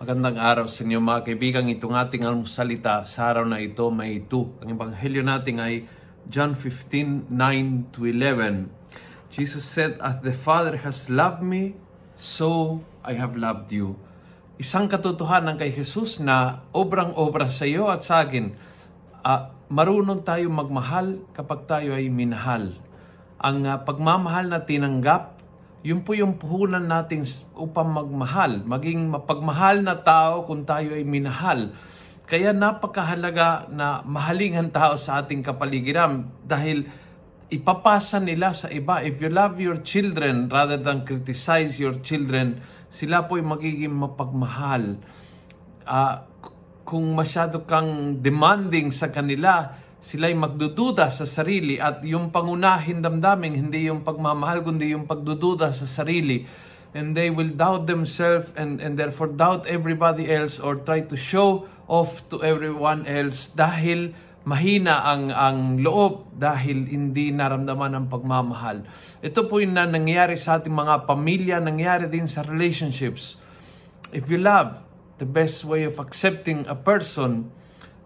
Magandang araw sa inyo mga kaibigan. Itong ating almusalita sa araw na ito, May 2. Ang ebanghelyo natin ay John 15:9-11. Jesus said, "As the Father has loved me, so I have loved you." Isang katotohanan kay Jesus na obrang-obra sa iyo at sa akin. Marunong tayo magmahal kapag tayo ay minahal. Ang pagmamahal na tinanggap, yun po yung puhunan natin upang magmahal, maging mapagmahal na tao kung tayo ay minahal. Kaya napakahalaga na mahalin ang tao sa ating kapaligiran dahil ipapasa nila sa iba. If you love your children rather than criticize your children, sila po ay magiging mapagmahal. Kung masyado kang demanding sa kanila, sila'y magdududa sa sarili at yung pangunahin damdamin, hindi yung pagmamahal, kundi yung pagdududa sa sarili. And they will doubt themselves and therefore doubt everybody else or try to show off to everyone else dahil mahina ang loob, dahil hindi naramdaman ang pagmamahal. Ito po yung nangyayari sa ating mga pamilya, nangyayari din sa relationships. If you love, the best way of accepting a person,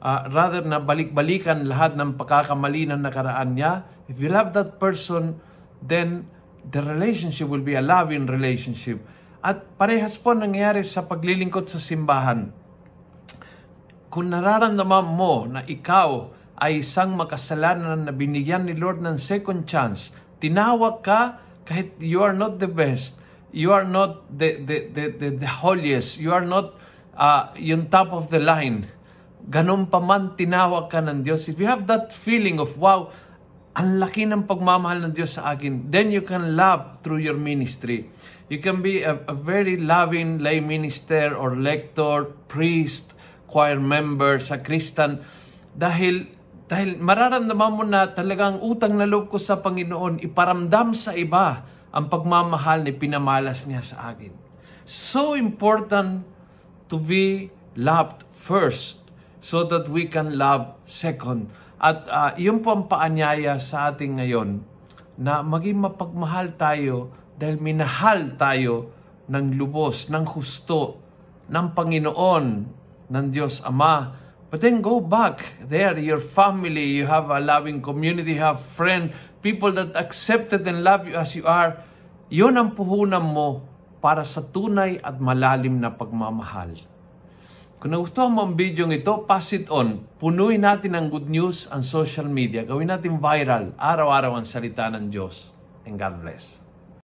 rather na balik-balikan lahat ng pagkakamali na nakaraan niya, if you love that person, then the relationship will be a loving relationship. At parehas po nangyayari sa paglilingkod sa simbahan. Kung nararamdaman mo na ikaw ay isang makasalanan na binigyan ni Lord ng second chance, tinawag ka kahit you are not the best, you are not the holiest, you are not yung top of the line, ganun pa man tinawag ka ng Diyos. If you have that feeling of, wow, ang laki ng pagmamahal ng Diyos sa akin, then you can love through your ministry. You can be a very loving lay minister or lector, priest, choir member, sacristan, dahil mararamdaman mo na talagang utang na loob ko sa Panginoon, iparamdam sa iba ang pagmamahal na pinamalas niya sa akin. So important to be loved first, so that we can love second. At yun po ang paanyaya sa ating ngayon, na maging mapagmahal tayo dahil minahal tayo ng lubos, ng husto, ng Panginoon, ng Diyos Ama. But then go back there, your family, you have a loving community, you have friends, people that accepted and love you as you are. Yun ang puhunan mo para sa tunay at malalim na pagmamahal. Kung nagustuhan mo ang video ito, pass it on. Punuin natin ang good news ang social media. Gawin natin viral. Araw-araw ang salita ng Diyos. And God bless.